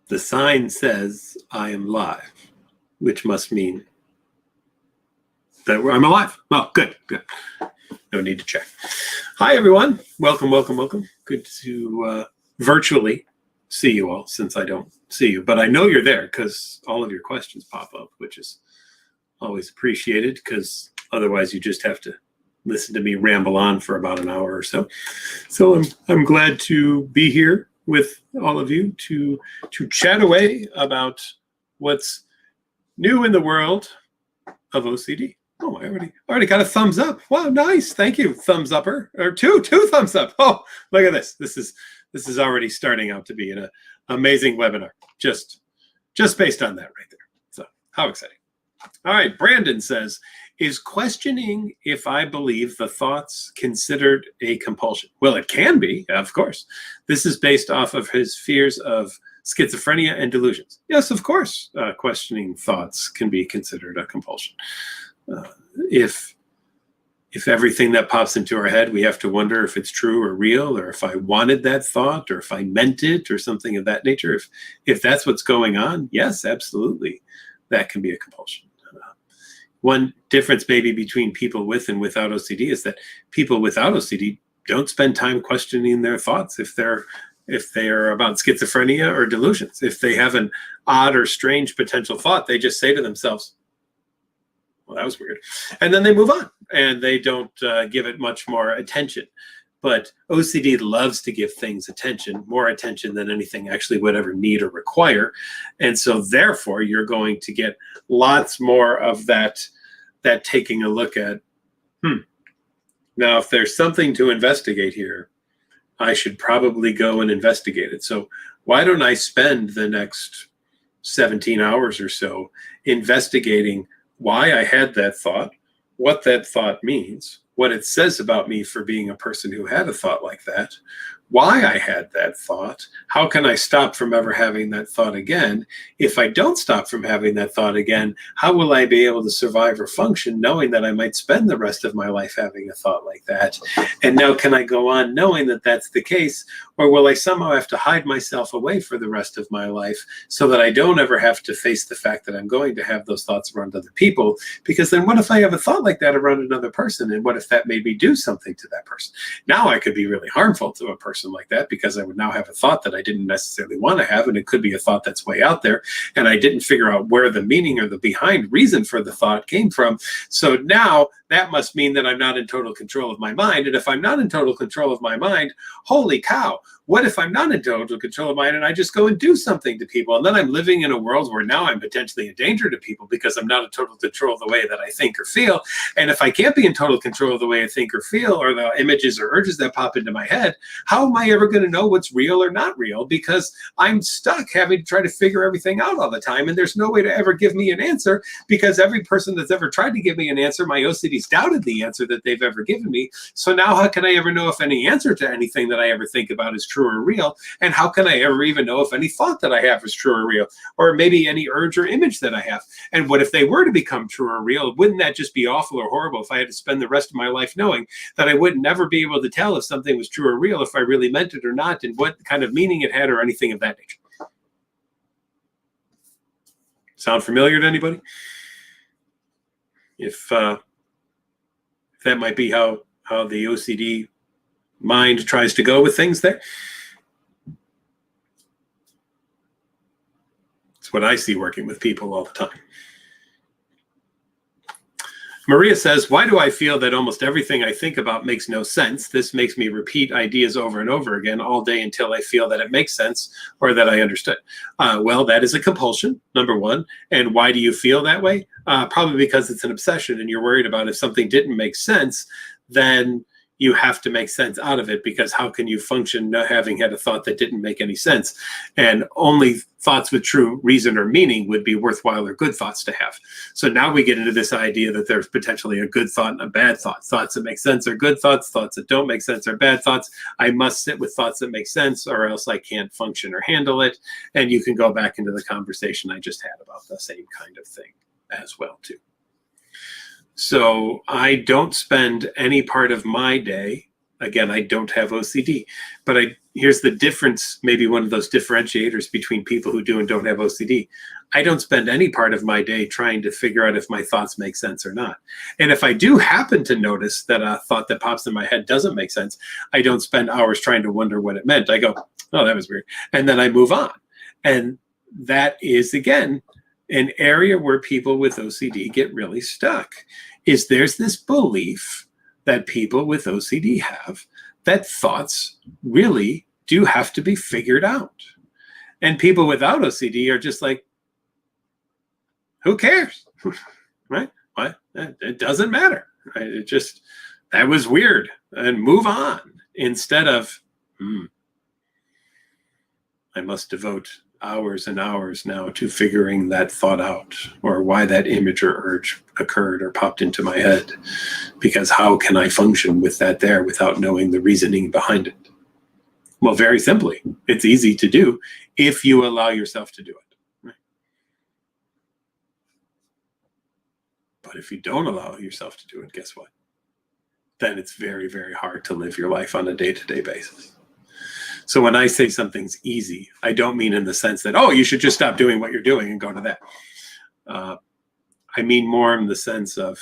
The sign says I am live, which must mean that I'm alive. Oh, good. No need to check. Hi, everyone. Welcome. Good to virtually see you all, since I don't see you. But I know you're there because all of your questions pop up, which is always appreciated, because otherwise you just have to listen to me ramble on for about an hour or so. So I'm glad to be here with all of you to chat away about what's new in the world of OCD. Oh, I already got a thumbs up. Wow, nice. Thank you, thumbs upper, or two thumbs up. Oh, look at this. This is already starting out to be an amazing webinar, just based on that right there. So how exciting. All right, Brandon says, is questioning if I believe the thoughts considered a compulsion? Well, it can be, of course. This is based off of his fears of schizophrenia and delusions. Yes, of course, questioning thoughts can be considered a compulsion. If everything that pops into our head, we have to wonder if it's true or real, or if I wanted that thought, or if I meant it, or something of that nature. If that's what's going on, yes, absolutely, that can be a compulsion. One difference maybe between people with and without OCD is that people without OCD don't spend time questioning their thoughts if they are about schizophrenia or delusions. If they have an odd or strange potential thought, they just say to themselves, well, that was weird. And then they move on, and they don't give it much more attention. But OCD loves to give things attention, more attention than anything actually would ever need or require. And so therefore, you're going to get lots more of that taking a look at, now if there's something to investigate here, I should probably go and investigate it. So why don't I spend the next 17 hours or so investigating why I had that thought, what that thought means, what it says about me for being a person who had a thought like that, why I had that thought, how can I stop from ever having that thought again? If I don't stop from having that thought again, how will I be able to survive or function knowing that I might spend the rest of my life having a thought like that? And now can I go on knowing that that's the case, or will I somehow have to hide myself away for the rest of my life so that I don't ever have to face the fact that I'm going to have those thoughts around other people? Because then what if I have a thought like that around another person, and what if that made me do something to that person? Now I could be really harmful to a person like that, because I would now have a thought that I didn't necessarily want to have, and it could be a thought that's way out there, and I didn't figure out where the meaning or the behind reason for the thought came from. So now that must mean that I'm not in total control of my mind. And if I'm not in total control of my mind, holy cow, what if I'm not in total control of mine and I just go and do something to people? And then I'm living in a world where now I'm potentially a danger to people because I'm not in total control of the way that I think or feel. And if I can't be in total control of the way I think or feel, or the images or urges that pop into my head, how am I ever going to know what's real or not real? Because I'm stuck having to try to figure everything out all the time. And there's no way to ever give me an answer, because every person that's ever tried to give me an answer, my OCD's doubted the answer that they've ever given me. So now how can I ever know if any answer to anything that I ever think about is true or real? And how can I ever even know if any thought that I have is true or real? Or maybe any urge or image that I have? And what if they were to become true or real? Wouldn't that just be awful or horrible if I had to spend the rest of my life knowing that I would never be able to tell if something was true or real, if I really meant it or not, and what kind of meaning it had, or anything of that nature? Sound familiar to anybody? If that might be how the OCD mind tries to go with things there. It's what I see working with people all the time. Maria says, why do I feel that almost everything I think about makes no sense? This makes me repeat ideas over and over again all day until I feel that it makes sense or that I understood. Well, that is a compulsion, number one. And why do you feel that way? Probably because it's an obsession, and you're worried about if something didn't make sense, then you have to make sense out of it, because how can you function not having had a thought that didn't make any sense? And only thoughts with true reason or meaning would be worthwhile or good thoughts to have. So now we get into this idea that there's potentially a good thought and a bad thought. Thoughts that make sense are good thoughts. Thoughts that don't make sense are bad thoughts. I must sit with thoughts that make sense, or else I can't function or handle it. And you can go back into the conversation I just had about the same kind of thing as well too. So I don't spend any part of my day, again, I don't have OCD, but I here's the difference, maybe one of those differentiators between people who do and don't have OCD. I don't spend any part of my day trying to figure out if my thoughts make sense or not. And if I do happen to notice that a thought that pops in my head doesn't make sense, I don't spend hours trying to wonder what it meant. I go, oh, that was weird. And then I move on. And that is, again, an area where people with OCD get really stuck, is there's this belief that people with OCD have that thoughts really do have to be figured out. And people without OCD are just like, who cares? Right? What? It doesn't matter. Right? It just, that was weird, and move on, instead of, I must devote hours and hours now to figuring that thought out, or why that image or urge occurred or popped into my head, because how can I function with that there without knowing the reasoning behind it? Well, very simply, it's easy to do if you allow yourself to do it. Right? But if you don't allow yourself to do it, guess what? Then it's very, very hard to live your life on a day-to-day basis. So when I say something's easy, I don't mean in the sense that, oh, you should just stop doing what you're doing and go to that. I mean more in the sense of,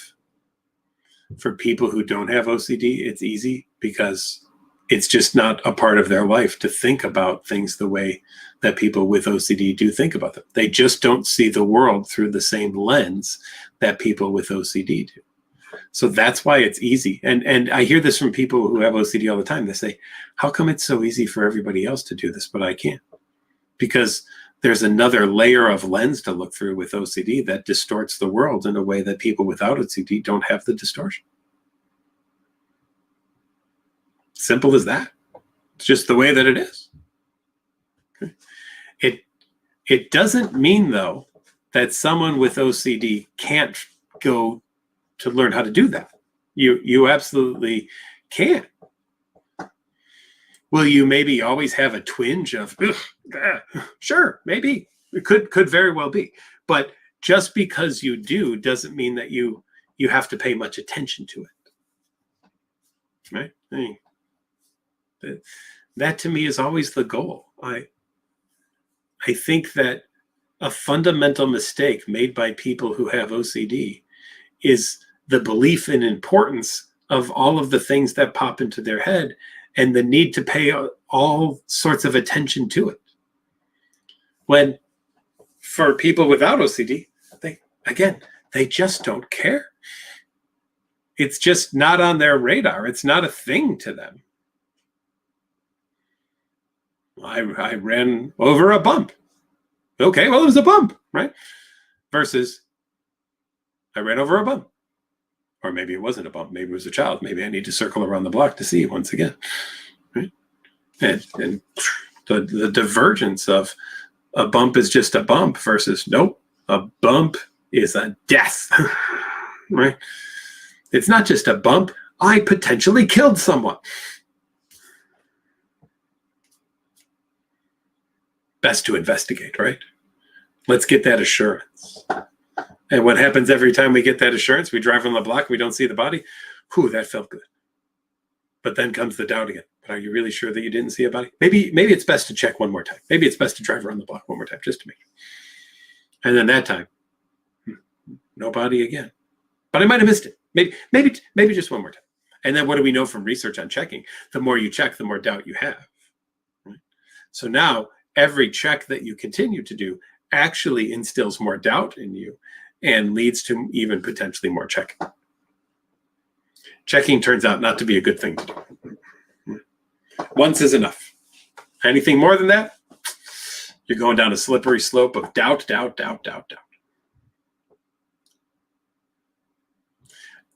for people who don't have OCD, it's easy because it's just not a part of their life to think about things the way that people with OCD do think about them. They just don't see the world through the same lens that people with OCD do. So that's why it's easy. And I hear this from people who have OCD all the time. They say, how come it's so easy for everybody else to do this, but I can't? Because there's another layer of lens to look through with OCD that distorts the world in a way that people without OCD don't have the distortion. Simple as that. It's just the way that it is. Okay. It doesn't mean, though, that someone with OCD can't go to learn how to do that. You absolutely can. Will you maybe always have a twinge of, sure, maybe. It could very well be. But just because you do doesn't mean that you have to pay much attention to it. Right? I mean, that to me is always the goal. I think that a fundamental mistake made by people who have OCD is the belief in importance of all of the things that pop into their head and the need to pay all sorts of attention to it. When for people without OCD, they just don't care. It's just not on their radar. It's not a thing to them. I ran over a bump. Okay, well, it was a bump, right? Versus I ran over a bump. Or maybe it wasn't a bump. Maybe it was a child. Maybe I need to circle around the block to see once again. Right? And the divergence of a bump is just a bump versus nope, a bump is a death. Right? It's not just a bump. I potentially killed someone. Best to investigate, right? Let's get that assurance. And what happens every time we get that assurance? We drive on the block, we don't see the body. Whew, that felt good. But then comes the doubt again. But are you really sure that you didn't see a body? Maybe it's best to check one more time. Maybe it's best to drive around the block one more time just to make sure. And then that time, no body again. But I might have missed it. Maybe just one more time. And then what do we know from research on checking? The more you check, the more doubt you have. Right? So now every check that you continue to do actually instills more doubt in you and leads to even potentially more checking. Checking turns out not to be a good thing to do. Once is enough. Anything more than that, you're going down a slippery slope of doubt.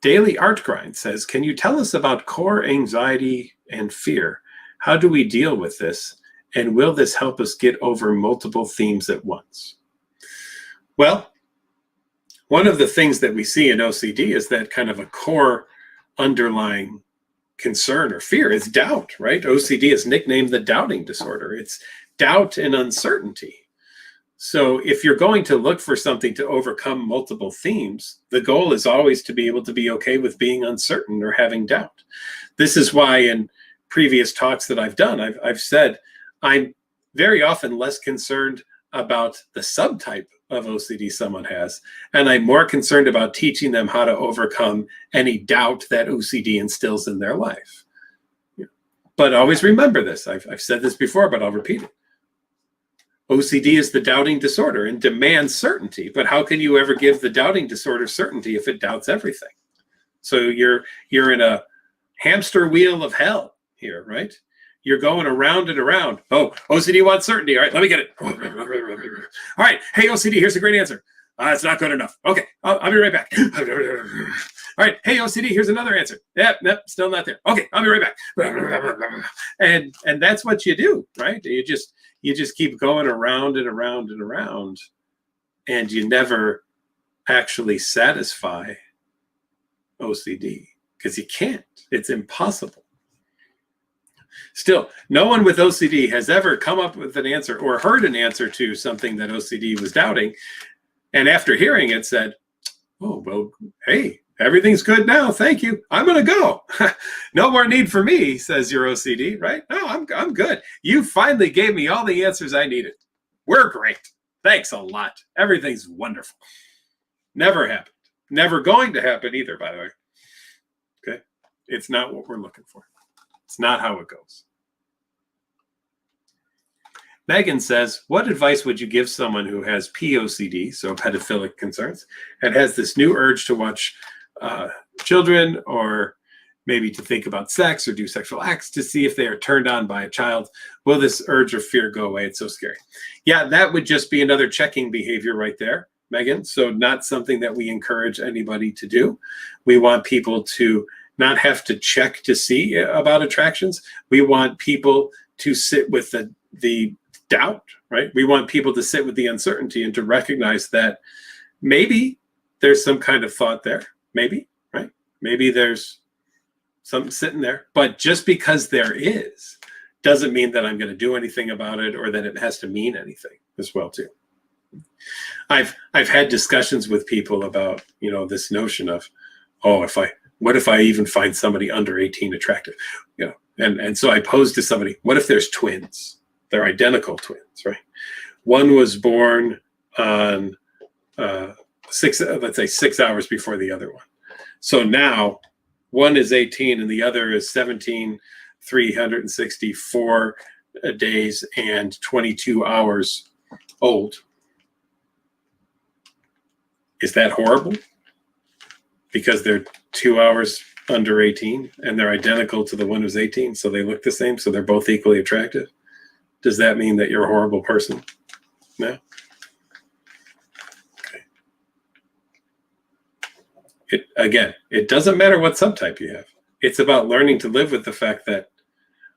Daily Art Grind says, can you tell us about core anxiety and fear? How do we deal with this? And will this help us get over multiple themes at once? Well, one of the things that we see in OCD is that kind of a core underlying concern or fear is doubt, right? OCD is nicknamed the doubting disorder. It's doubt and uncertainty. So if you're going to look for something to overcome multiple themes, the goal is always to be able to be okay with being uncertain or having doubt. This is why in previous talks that I've done, I've said I'm very often less concerned about the subtype of OCD someone has, and I'm more concerned about teaching them how to overcome any doubt that OCD instills in their life. But always remember this. I've said this before, but I'll repeat it. OCD is the doubting disorder and demands certainty. But how can you ever give the doubting disorder certainty if it doubts everything? So you're in a hamster wheel of hell here, right? You're going around and around. Oh, OCD wants certainty. All right, let me get it. All right, hey, OCD, here's a great answer. It's not good enough. Okay, I'll be right back. All right, hey, OCD, here's another answer. Yep, still not there. Okay, I'll be right back. And that's what you do, right? You just keep going around and around and around, and you never actually satisfy OCD because you can't. It's impossible. Still, no one with OCD has ever come up with an answer or heard an answer to something that OCD was doubting, and after hearing it said, oh, well, hey, everything's good now. Thank you. I'm going to go. No more need for me, says your OCD, right? No, I'm good. You finally gave me all the answers I needed. We're great. Thanks a lot. Everything's wonderful. Never happened. Never going to happen either, by the way. Okay? It's not what we're looking for. It's not how it goes. Megan says, what advice would you give someone who has POCD, so pedophilic concerns, and has this new urge to watch children, or maybe to think about sex or do sexual acts to see if they are turned on by a child? Will this urge or fear go away? It's so scary. Yeah, that would just be another checking behavior right there, Megan. So not something that we encourage anybody to do. We want people to not have to check to see about attractions. We want people to sit with the doubt, right? We want people to sit with the uncertainty and to recognize that maybe there's some kind of thought there. Maybe, right? Maybe there's something sitting there. But just because there is doesn't mean that I'm going to do anything about it or that it has to mean anything as well, too. I've had discussions with people about, this notion of, what if I even find somebody under 18 attractive? And so I posed to somebody, what if there's twins? They're identical twins, right? One was born on 6 hours before the other one. So now one is 18 and the other is 17, 364 days and 22 hours old. Is that horrible? Because they're 2 hours under 18 and they're identical to the one who's 18, so they look the same, so they're both equally attractive. Does that mean that you're a horrible person? No. Okay. It doesn't matter what subtype you have. It's about learning to live with the fact that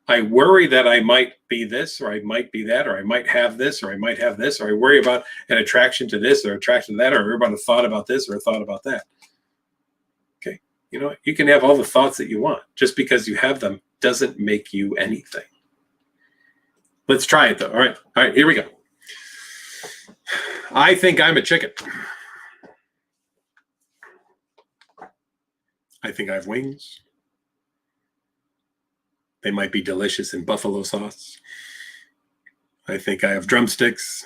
I worry that I might be this, or I might be that, or I might have this, or I might have this, or I worry about an attraction to this, or attraction to that, or I worry about a thought about this, or a thought about that. Okay. You can have all the thoughts that you want. Just because you have them doesn't make you anything. Let's try it, though. All right, here we go. I think I'm a chicken. I think I have wings. They might be delicious in buffalo sauce. I think I have drumsticks.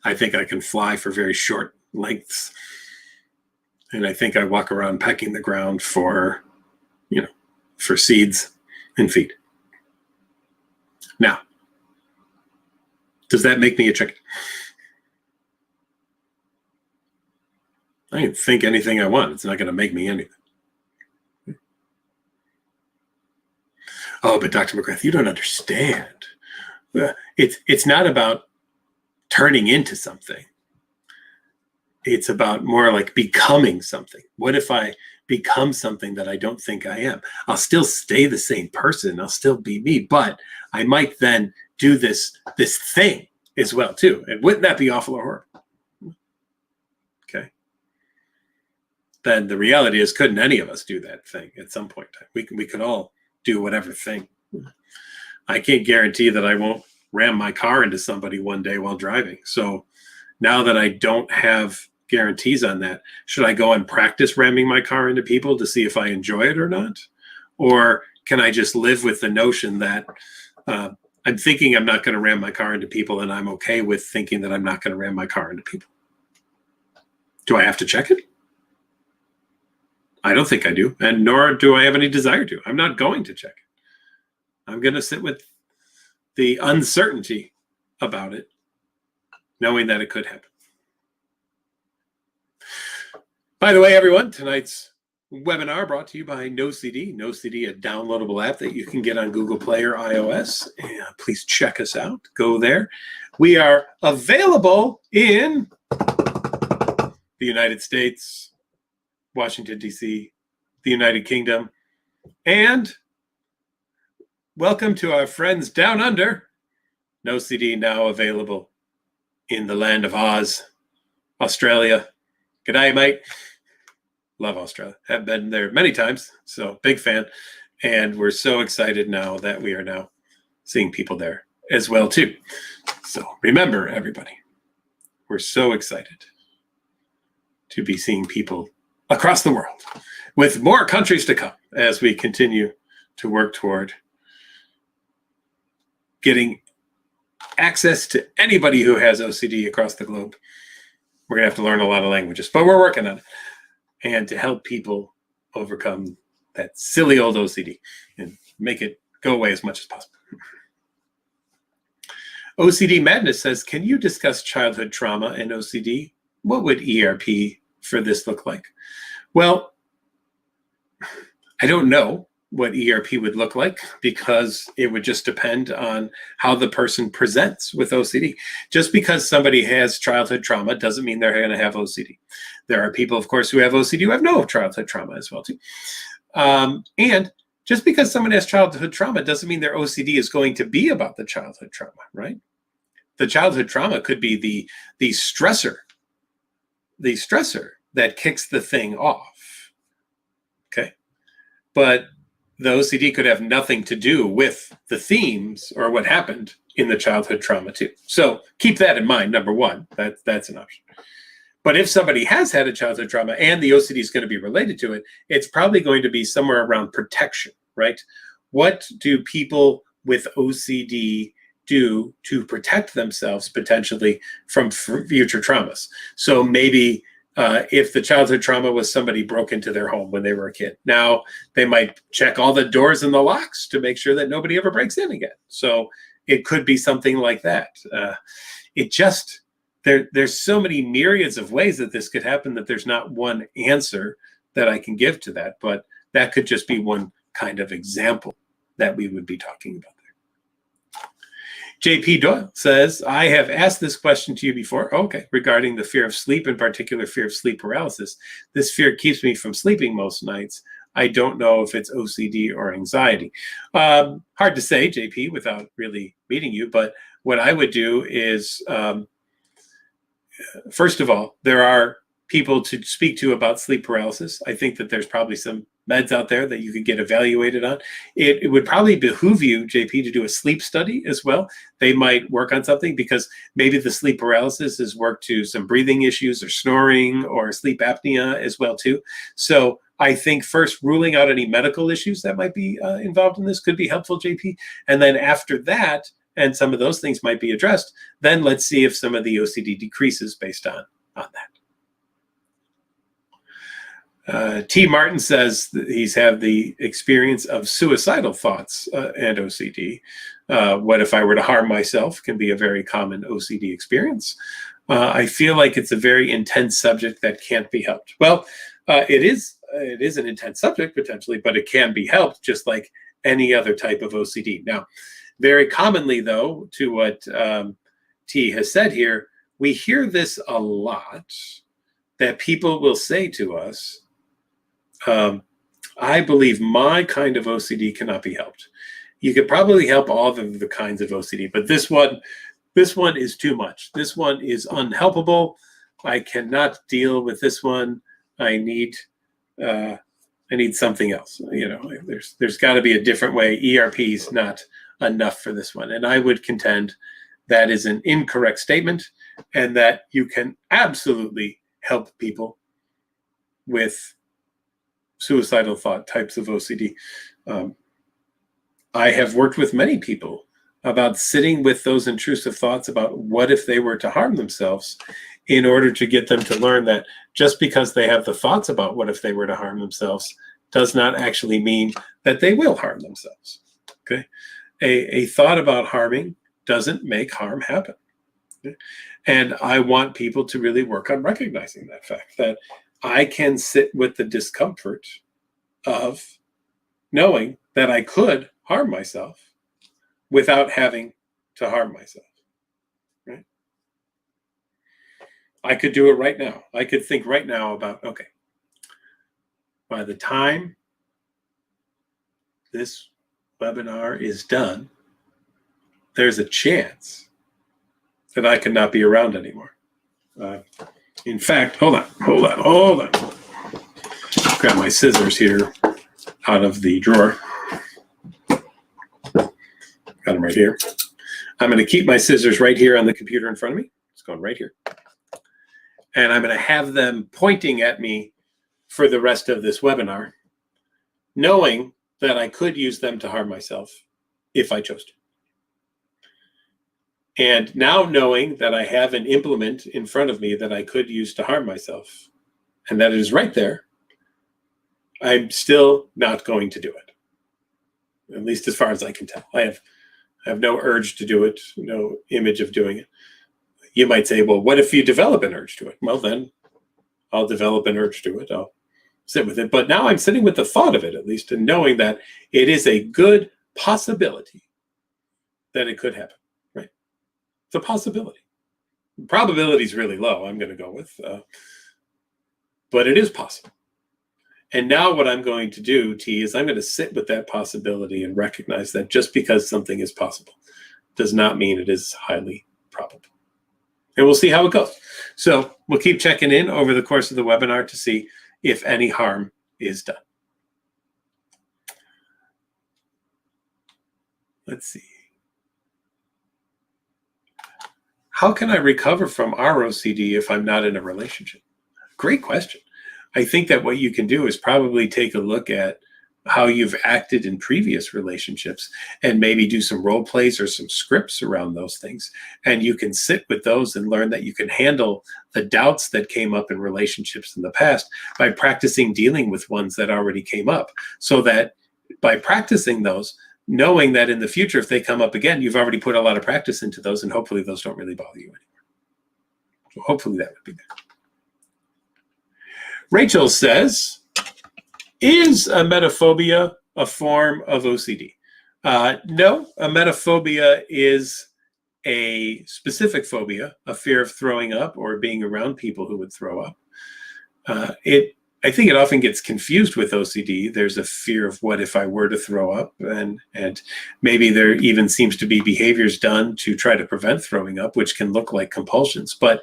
I think I can fly for very short lengths. And I think I walk around pecking the ground for seeds and feed. Now, does that make me a chicken? I can think anything I want. It's not going to make me anything. Oh, but Dr. McGrath, you don't understand. It's not about turning into something. It's about more like becoming something. What if I become something that I don't think I am? I'll still stay the same person. I'll still be me, but I might then do this thing as well too. And wouldn't that be awful or horrible? Okay. Then the reality is, couldn't any of us do that thing at some point in time? We could all do whatever thing. I can't guarantee that I won't ram my car into somebody one day while driving. So now that I don't have guarantees on that, should I go and practice ramming my car into people to see if I enjoy it or not? Or can I just live with the notion that I'm thinking I'm not going to ram my car into people, and I'm okay with thinking that I'm not going to ram my car into people? Do I have to check it? I don't think I do, and nor do I have any desire to. I'm not going to check it. I'm going to sit with the uncertainty about it, knowing that it could happen. By the way, everyone, tonight's webinar brought to you by NoCD. NoCD, a downloadable app that you can get on Google Play or iOS. And please check us out. Go there. We are available in the United States, Washington, D.C., the United Kingdom, and welcome to our friends down under. NoCD now available in the land of Oz, Australia. Good day, mate. Love Australia. Have been there many times, so big fan. And we're so excited now that we are now seeing people there as well, too. So remember, everybody, we're so excited to be seeing people across the world, with more countries to come as we continue to work toward getting access to anybody who has OCD across the globe. We're going to have to learn a lot of languages, but we're working on it. And to help people overcome that silly old OCD and make it go away as much as possible. OCD Madness says, can you discuss childhood trauma and OCD? What would ERP for this look like? Well, I don't know what ERP would look like, because it would just depend on how the person presents with OCD. Just because somebody has childhood trauma doesn't mean they're going to have OCD. There are people, of course, who have OCD who have no childhood trauma as well, too. And just because someone has childhood trauma doesn't mean their OCD is going to be about the childhood trauma, right? The childhood trauma could be the stressor that kicks the thing off, okay? But the OCD could have nothing to do with the themes or what happened in the childhood trauma too. So keep that in mind, number one. That's an option. But if somebody has had a childhood trauma and the OCD is going to be related to it, it's probably going to be somewhere around protection, right? What do people with OCD do to protect themselves potentially from future traumas? So maybe if the childhood trauma was somebody broke into their home when they were a kid, now they might check all the doors and the locks to make sure that nobody ever breaks in again. So it could be something like that. There's so many myriads of ways that this could happen that there's not one answer that I can give to that, but that could just be one kind of example that we would be talking about. JP Doyle says, I have asked this question to you before, regarding the fear of sleep, in particular fear of sleep paralysis. This fear keeps me from sleeping most nights. I don't know if it's OCD or anxiety. Hard to say, JP, without really meeting you, but what I would do is, first of all, there are people to speak to about sleep paralysis. I think that there's probably some meds out there that you could get evaluated on. It would probably behoove you, JP, to do a sleep study as well. They might work on something, because maybe the sleep paralysis has worked to some breathing issues or snoring or sleep apnea as well too. So I think first ruling out any medical issues that might be involved in this could be helpful, JP. And then after that, and some of those things might be addressed, then let's see if some of the OCD decreases based on that. T. Martin says that he's had the experience of suicidal thoughts and OCD. What if I were to harm myself can be a very common OCD experience. I feel like it's a very intense subject that can't be helped. Well, it is an intense subject potentially, but it can be helped just like any other type of OCD. Now, very commonly though, to what T has said here, we hear this a lot, that people will say to us, I believe my kind of OCD cannot be helped. You could probably help all of the kinds of OCD, but this one is too much. This one is unhelpable. I cannot deal with this one. I need something else. You know, there's got to be a different way. ERP is not enough for this one. And I would contend that is an incorrect statement, and that you can absolutely help people with suicidal thought types of OCD. I have worked with many people about sitting with those intrusive thoughts about what if they were to harm themselves, in order to get them to learn that just because they have the thoughts about what if they were to harm themselves does not actually mean that they will harm themselves. Okay, a thought about harming doesn't make harm happen. Okay? And I want people to really work on recognizing that fact, that I can sit with the discomfort of knowing that I could harm myself without having to harm myself. Right? I could do it right now. I could think right now about, okay, by the time this webinar is done, there's a chance that I could not be around anymore. In fact, hold on. Grab my scissors here out of the drawer. Got them right here. I'm going to keep my scissors right here on the computer in front of me. It's going right here. And I'm going to have them pointing at me for the rest of this webinar, knowing that I could use them to harm myself if I chose to. And now knowing that I have an implement in front of me that I could use to harm myself, and that it is right there, I'm still not going to do it. At least as far as I can tell. I have no urge to do it, no image of doing it. You might say, well, what if you develop an urge to it? Well, then I'll develop an urge to it. I'll sit with it. But now I'm sitting with the thought of it, at least, and knowing that it is a good possibility that it could happen, right? It's a possibility. The probability is really low, I'm going to go with, but it is possible. And now what I'm going to do, T, is I'm going to sit with that possibility and recognize that just because something is possible does not mean it is highly probable. And we'll see how it goes. So we'll keep checking in over the course of the webinar to see if any harm is done. Let's see. How can I recover from ROCD if I'm not in a relationship? Great question. I think that what you can do is probably take a look at how you've acted in previous relationships and maybe do some role plays or some scripts around those things. And you can sit with those and learn that you can handle the doubts that came up in relationships in the past by practicing dealing with ones that already came up. So that by practicing those, knowing that in the future, if they come up again, you've already put a lot of practice into those, and hopefully those don't really bother you anymore. So hopefully that would be there. Rachel says, is a metaphobia a form of OCD? No, a metaphobia is a specific phobia, a fear of throwing up or being around people who would throw up. I think it often gets confused with OCD. There's a fear of what if I were to throw up, and maybe there even seems to be behaviors done to try to prevent throwing up, which can look like compulsions. But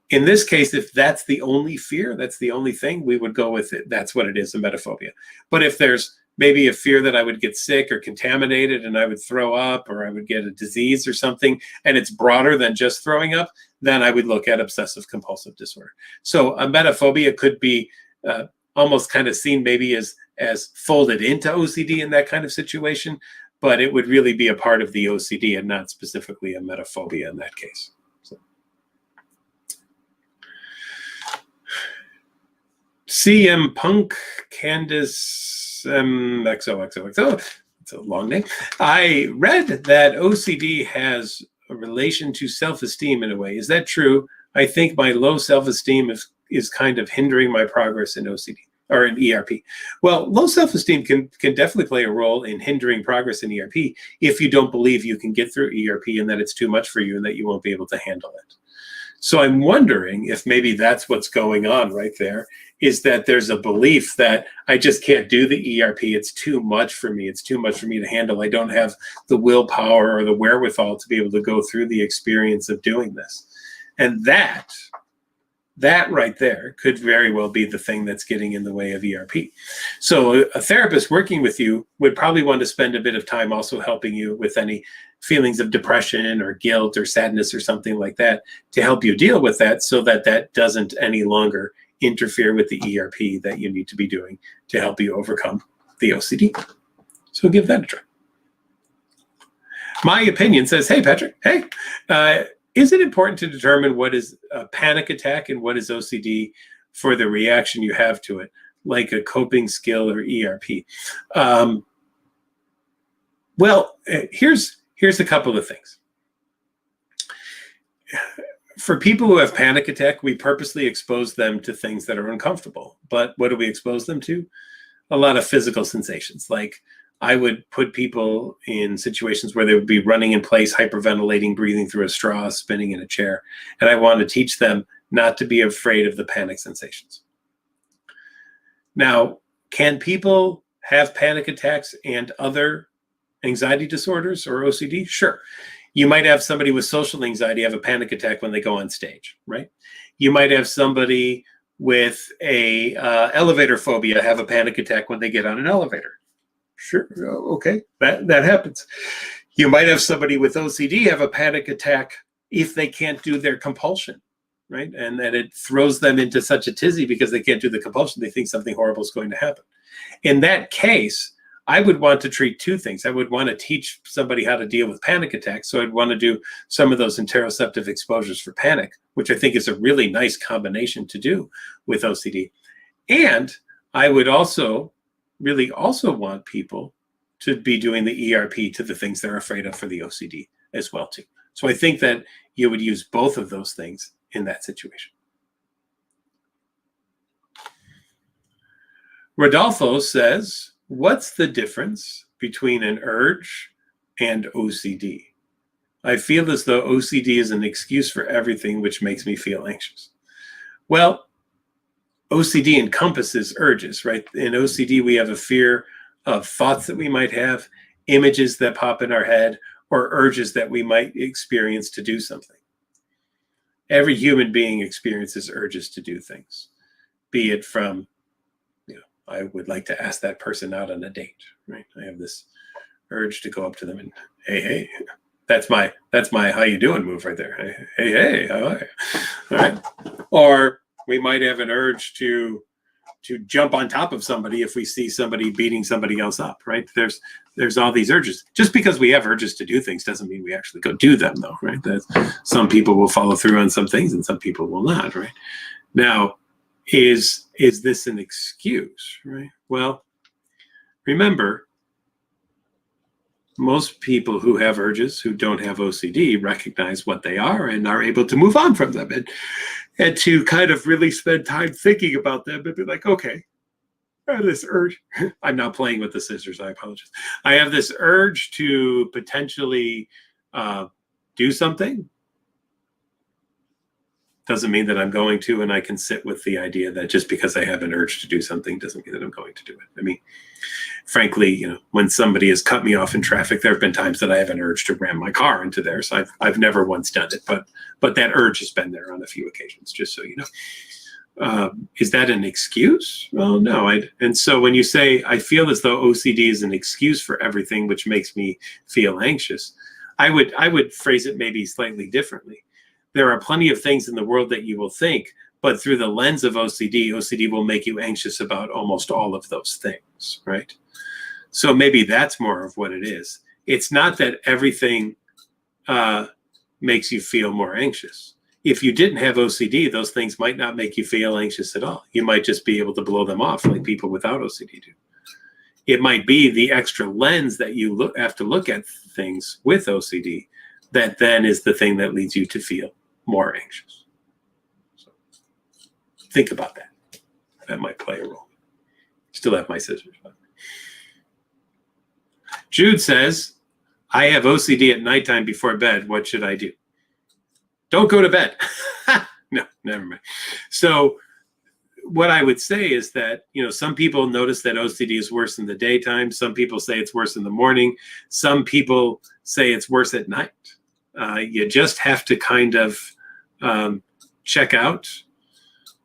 in this case, if that's the only fear, that's the only thing, we would go with it. That's what it is, a metaphobia. But if there's maybe a fear that I would get sick or contaminated and I would throw up, or I would get a disease or something, and it's broader than just throwing up, then I would look at obsessive compulsive disorder. So a metaphobia could be almost kind of seen maybe as folded into OCD in that kind of situation, but it would really be a part of the OCD and not specifically a metaphobia in that case. CM Punk Candace XOXOXO. It's a long name. I read that OCD has a relation to self-esteem in a way. Is that true? I think my low self-esteem is kind of hindering my progress in OCD or in ERP. Well, low self-esteem can definitely play a role in hindering progress in ERP if you don't believe you can get through ERP and that it's too much for you and that you won't be able to handle it. So I'm wondering if maybe that's what's going on right there, is that there's a belief that I just can't do the ERP. It's too much for me. It's too much for me to handle. I don't have the willpower or the wherewithal to be able to go through the experience of doing this. And that right there could very well be the thing that's getting in the way of ERP. So a therapist working with you would probably want to spend a bit of time also helping you with any feelings of depression or guilt or sadness or something like that to help you deal with that, so that that doesn't any longer interfere with the ERP that you need to be doing to help you overcome the OCD. So give that a try. My opinion says, hey, Patrick, hey, is it important to determine what is a panic attack and what is OCD for the reaction you have to it, like a coping skill or ERP? Well, here's a couple of things. For people who have panic attack, we purposely expose them to things that are uncomfortable. But what do we expose them to? A lot of physical sensations. Like I would put people in situations where they would be running in place, hyperventilating, breathing through a straw, spinning in a chair. And I want to teach them not to be afraid of the panic sensations. Now, can people have panic attacks and other anxiety disorders or OCD? Sure. You might have somebody with social anxiety have a panic attack when they go on stage, right? You might have somebody with a elevator phobia have a panic attack when they get on an elevator. Sure, okay, that happens. You might have somebody with OCD have a panic attack if they can't do their compulsion, right? And that it throws them into such a tizzy because they can't do the compulsion, they think something horrible is going to happen. In that case, I would want to treat two things. I would want to teach somebody how to deal with panic attacks. So I'd want to do some of those interoceptive exposures for panic, which I think is a really nice combination to do with OCD. And I would also want people to be doing the ERP to the things they're afraid of for the OCD as well too. So I think that you would use both of those things in that situation. Rodolfo says, what's the difference between an urge and OCD? I feel as though OCD is an excuse for everything, which makes me feel anxious. Well, OCD encompasses urges, right? In OCD, we have a fear of thoughts that we might have, images that pop in our head, or urges that we might experience to do something. Every human being experiences urges to do things, be it from, I would like to ask that person out on a date, right? I have this urge to go up to them and, hey, that's my how you doing move right there. Hey, how are you? All right. Or we might have an urge to jump on top of somebody if we see somebody beating somebody else up, right? There's all these urges. Just because we have urges to do things doesn't mean we actually go do them, though, right? Some people will follow through on some things and some people will not, right? Now, is this an excuse, right? Well, remember, most people who have urges who don't have OCD recognize what they are and are able to move on from them and to kind of really spend time thinking about them and be like, okay, I have this urge. I'm now playing with the scissors. I apologize. I have this urge to potentially do something. Doesn't mean that I'm going to, and I can sit with the idea that just because I have an urge to do something doesn't mean that I'm going to do it. I mean, frankly, when somebody has cut me off in traffic, there have been times that I have an urge to ram my car into theirs. I've never once done it, but that urge has been there on a few occasions, just so you know. Is that an excuse? Well, no. And so when you say, I feel as though OCD is an excuse for everything, which makes me feel anxious, I would phrase it maybe slightly differently. There are plenty of things in the world that you will think, but through the lens of OCD will make you anxious about almost all of those things, right? So maybe that's more of what it is. It's not that everything makes you feel more anxious. If you didn't have OCD, those things might not make you feel anxious at all. You might just be able to blow them off like people without OCD do. It might be the extra lens that you have to look at things with OCD that then is the thing that leads you to feel more anxious. So think about that. That might play a role. Still have my scissors. Jude says, I have OCD at nighttime before bed. What should I do? Don't go to bed. No, never mind. So what I would say is that, some people notice that OCD is worse in the daytime. Some people say it's worse in the morning. Some people say it's worse at night. You just have to kind of check out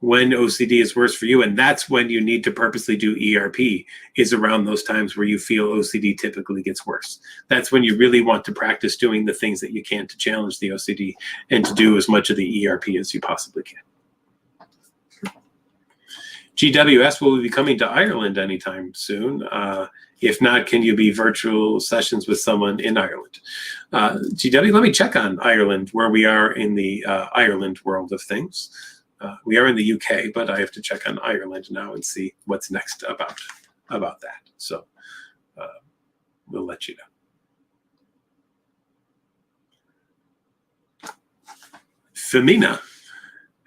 when OCD is worse for you. And that's when you need to purposely do ERP, is around those times where you feel OCD typically gets worse. That's when you really want to practice doing the things that you can to challenge the OCD and to do as much of the ERP as you possibly can. GWS will be coming to Ireland anytime soon. If not, can you be virtual sessions with someone in Ireland? GW, let me check on Ireland, where we are in the Ireland world of things. We are in the UK, but I have to check on Ireland now and see what's next about that. So we'll let you know. Femina,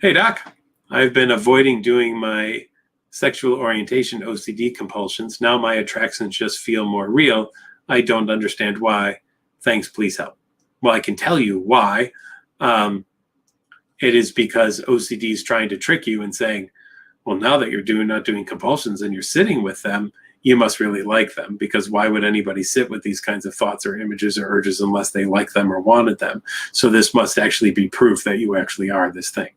hey doc, I've been avoiding doing my sexual orientation OCD compulsions. Now my attractions just feel more real. I don't understand why. Thanks, please help. Well, I can tell you why. It is because OCD is trying to trick you and saying, well, now that you're not doing compulsions and you're sitting with them, you must really like them, because why would anybody sit with these kinds of thoughts or images or urges unless they like them or wanted them? So this must actually be proof that you actually are this thing.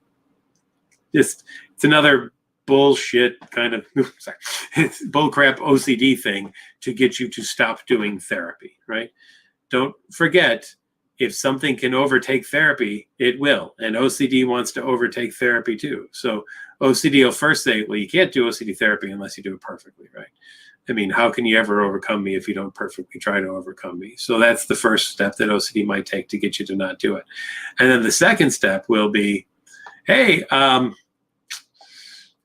It's another bullshit kind of it's bullcrap OCD thing to get you to stop doing therapy, right? Don't forget, if something can overtake therapy, it will. And OCD wants to overtake therapy too. So OCD will first say, well, you can't do OCD therapy unless you do it perfectly, right? I mean, how can you ever overcome me if you don't perfectly try to overcome me? So that's the first step that OCD might take to get you to not do it. And then the second step will be, hey,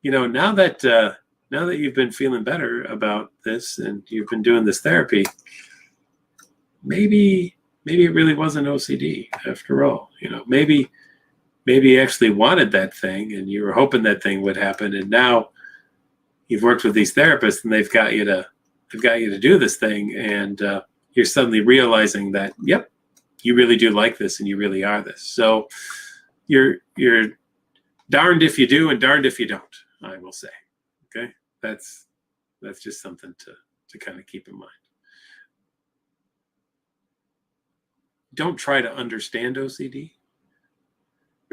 you know, now that you've been feeling better about this and you've been doing this therapy, maybe it really wasn't OCD after all. You know, maybe you actually wanted that thing and you were hoping that thing would happen, and now you've worked with these therapists and they've got you to do this thing, and you're suddenly realizing that, yep, you really do like this and you really are this. So you're darned if you do and darned if you don't, I will say. Okay, that's just something to kind of keep in mind. Don't try to understand OCD,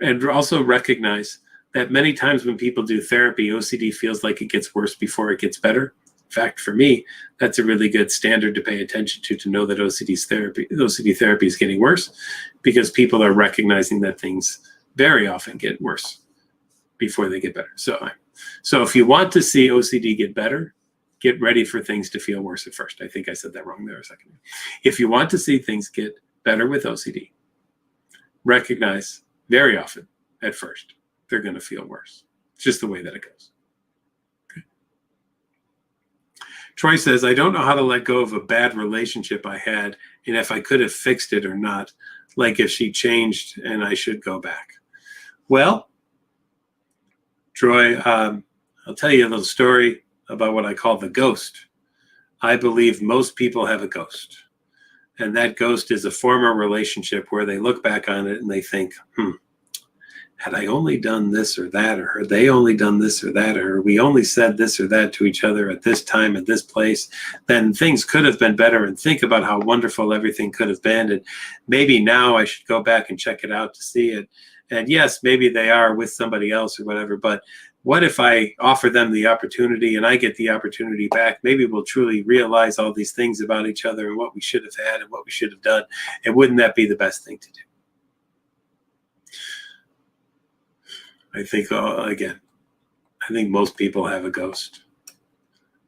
and also recognize that many times when people do therapy, OCD feels like it gets worse before it gets better. In fact, for me, that's a really good standard to pay attention to know that OCD therapy is getting worse, because people are recognizing that things very often get worse before they get better. So if you want to see OCD get better, get ready for things to feel worse at first. I think I said that wrong there a second. If you want to see things get better with OCD, recognize very often at first they're going to feel worse. It's just the way that it goes. Okay. Troy says, I don't know how to let go of a bad relationship I had and if I could have fixed it or not, like if she changed and I should go back. Well, Troy, I'll tell you a little story about what I call the ghost. I believe most people have a ghost. And that ghost is a former relationship where they look back on it and they think, had I only done this or that, or had they only done this or that, or we only said this or that to each other at this time, at this place, then things could have been better, and think about how wonderful everything could have been. And maybe now I should go back and check it out to see it. And yes, maybe they are with somebody else or whatever, but what if I offer them the opportunity and I get the opportunity back? Maybe we'll truly realize all these things about each other and what we should have had and what we should have done. And wouldn't that be the best thing to do? I think, again, I think most people have a ghost.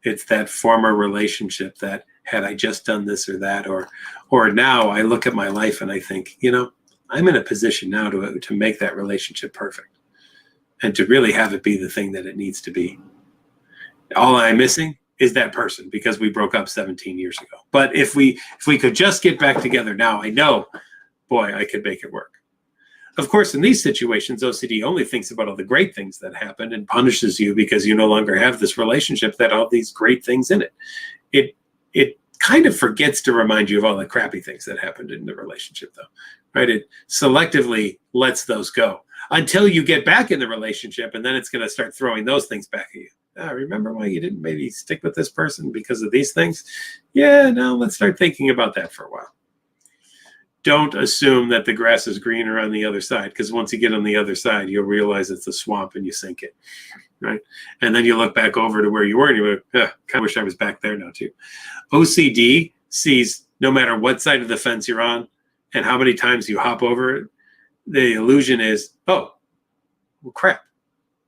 It's that former relationship that, had I just done this or that, or now I look at my life and I think, you know, I'm in a position now to make that relationship perfect and to really have it be the thing that it needs to be. All I'm missing is that person because we broke up 17 years ago. But if we could just get back together now, I know, boy, I could make it work. Of course, in these situations, OCD only thinks about all the great things that happened and punishes you because you no longer have this relationship that all these great things in it. It kind of forgets to remind you of all the crappy things that happened in the relationship, though, right? It selectively lets those go until you get back in the relationship, and then it's going to start throwing those things back at you. Remember why you didn't maybe stick with this person because of these things? Yeah, now let's start thinking about that for a while. Don't assume that the grass is greener on the other side, because once you get on the other side, you'll realize it's a swamp and you sink it, right? And then you look back over to where you were and you go, kind of wish I was back there now too. OCD sees no matter what side of the fence you're on and how many times you hop over it, the illusion is, oh, well, crap.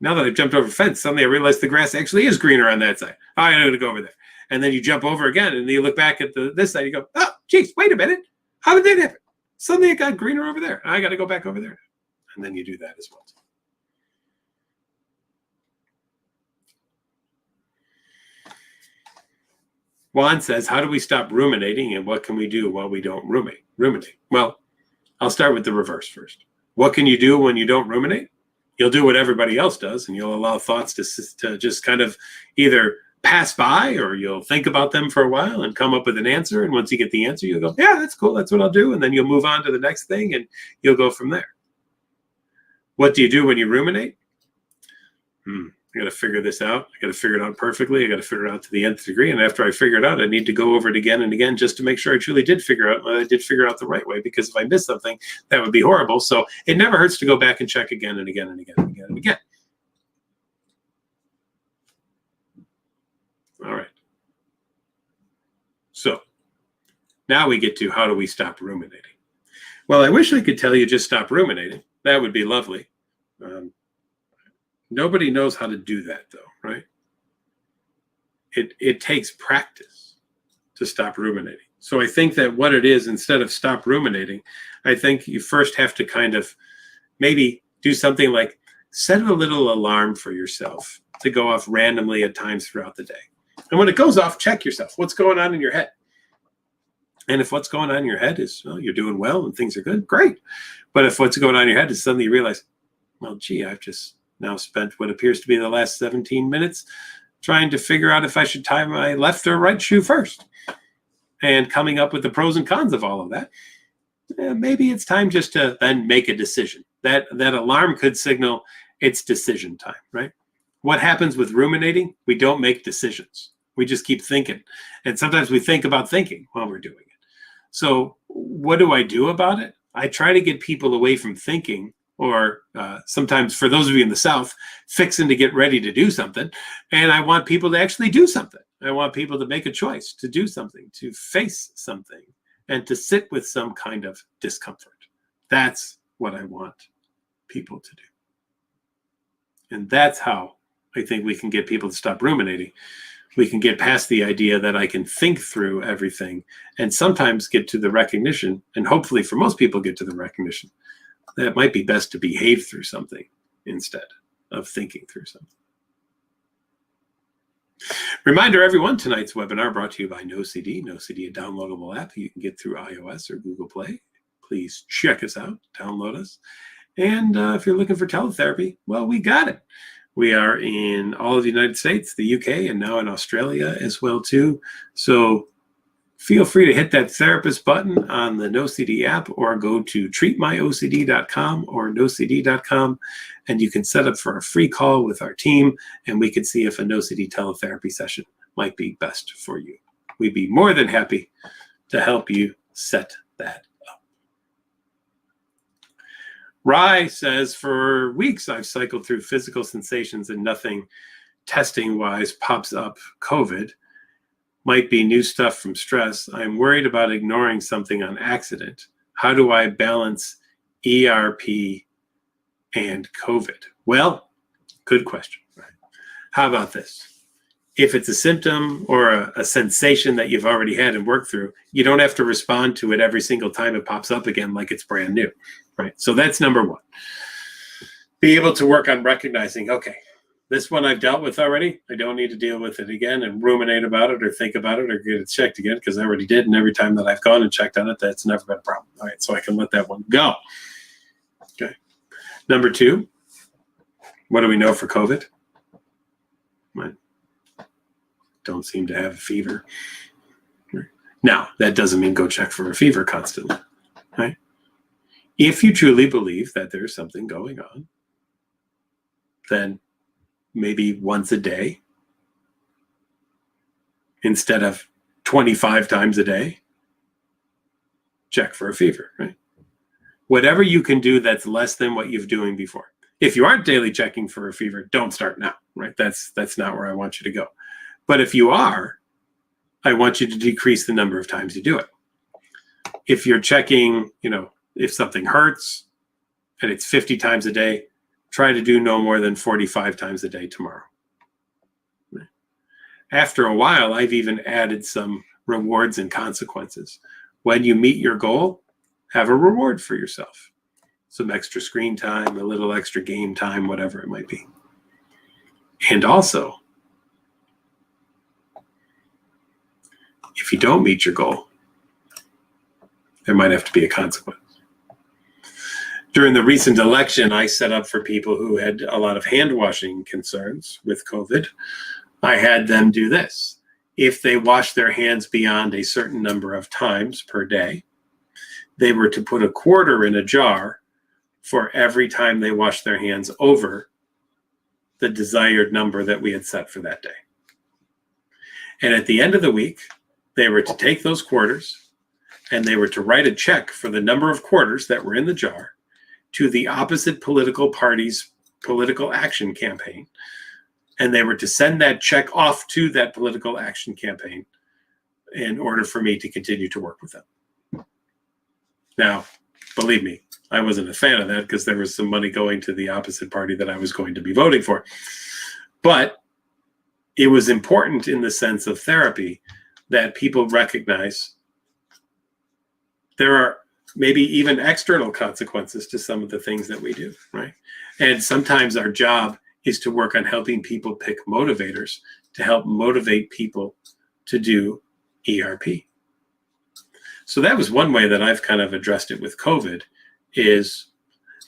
Now that I've jumped over a fence, suddenly I realize the grass actually is greener on that side. I'm going to go over there. And then you jump over again, and you look back at this side, you go, oh, geez, wait a minute. How did that happen? Suddenly it got greener over there. I got to go back over there. And then you do that as well. Juan says, how do we stop ruminating, and what can we do while we don't ruminate? Well, I'll start with the reverse first. What can you do when you don't ruminate? You'll do what everybody else does, and you'll allow thoughts to just kind of either pass by, or you'll think about them for a while and come up with an answer. And once you get the answer, you'll go, yeah, that's cool. That's what I'll do. And then you'll move on to the next thing, and you'll go from there. What do you do when you ruminate? I got to figure this out. I got to figure it out perfectly. I got to figure it out to the nth degree. And after I figure it out, I need to go over it again and again just to make sure I truly did figure out the right way. Because if I miss something, that would be horrible. So it never hurts to go back and check again and again and again and again and again. All right. So now we get to, how do we stop ruminating? Well, I wish I could tell you just stop ruminating. That would be lovely. Nobody knows how to do that, though, right? It takes practice to stop ruminating. So I think that what it is, instead of stop ruminating, I think you first have to kind of maybe do something like set a little alarm for yourself to go off randomly at times throughout the day. And when it goes off, check yourself. What's going on in your head? And if what's going on in your head is, well, you're doing well and things are good, great. But if what's going on in your head is suddenly you realize, well, gee, I've just now spent what appears to be the last 17 minutes trying to figure out if I should tie my left or right shoe first, and coming up with the pros and cons of all of that. Maybe it's time just to then make a decision. That alarm could signal it's decision time, right? What happens with ruminating? We don't make decisions. We just keep thinking. And sometimes we think about thinking while we're doing it. So what do I do about it? I try to get people away from thinking, or sometimes, for those of you in the South, fixing to get ready to do something. And I want people to actually do something. I want people to make a choice to do something, to face something, and to sit with some kind of discomfort. That's what I want people to do. And that's how I think we can get people to stop ruminating. We can get past the idea that I can think through everything, and sometimes get to the recognition, and hopefully for most people get to the recognition, that it might be best to behave through something instead of thinking through something. Reminder, everyone, tonight's webinar brought to you by NoCD. NoCD, a downloadable app you can get through iOS or Google Play. Please check us out, download us. And if you're looking for teletherapy, well, we got it. We are in all of the United States, the UK, and now in Australia as well, too. So feel free to hit that therapist button on the NoCD app, or go to treatmyocd.com or nocd.com, and you can set up for a free call with our team, and we can see if a NoCD teletherapy session might be best for you. We'd be more than happy to help you set that up. Rye says, for weeks I've cycled through physical sensations and nothing testing-wise pops up. COVID might be new stuff from stress. I'm worried about ignoring something on accident. How do I balance ERP and COVID? Well, good question. How about this? If it's a symptom or a sensation that you've already had and worked through, you don't have to respond to it every single time it pops up again like it's brand new, right? So that's number one. Be able to work on recognizing, okay, this one I've dealt with already. I don't need to deal with it again and ruminate about it or think about it or get it checked again, because I already did. And every time that I've gone and checked on it, that's never been a problem. All right, so I can let that one go. Okay. Number two, what do we know for COVID? I don't seem to have a fever. Now, that doesn't mean go check for a fever constantly, right? If you truly believe that there's something going on, then maybe once a day instead of 25 times a day, check for a fever, right? Whatever you can do that's less than what you've doing before. If you aren't daily checking for a fever, don't start now, right? That's not where I want you to go. But if you are, I want you to decrease the number of times you do it. If you're checking, if something hurts and it's 50 times a day, try to do no more than 45 times a day tomorrow. after a while, I've even added some rewards and consequences. When you meet your goal, have a reward for yourself. Some extra screen time, a little extra game time, whatever it might be. And also, if you don't meet your goal, there might have to be a consequence. During the recent election, I set up for people who had a lot of hand washing concerns with COVID. I had them do this. If they wash their hands beyond a certain number of times per day, they were to put a quarter in a jar for every time they washed their hands over the desired number that we had set for that day. And at the end of the week, they were to take those quarters and they were to write a check for the number of quarters that were in the jar to the opposite political party's political action campaign. And they were to send that check off to that political action campaign in order for me to continue to work with them. Now, believe me, I wasn't a fan of that because there was some money going to the opposite party that I was going to be voting for. But it was important in the sense of therapy that people recognize there are maybe even external consequences to some of the things that we do, right? And sometimes our job is to work on helping people pick motivators to help motivate people to do ERP. So that was one way that I've kind of addressed it with COVID is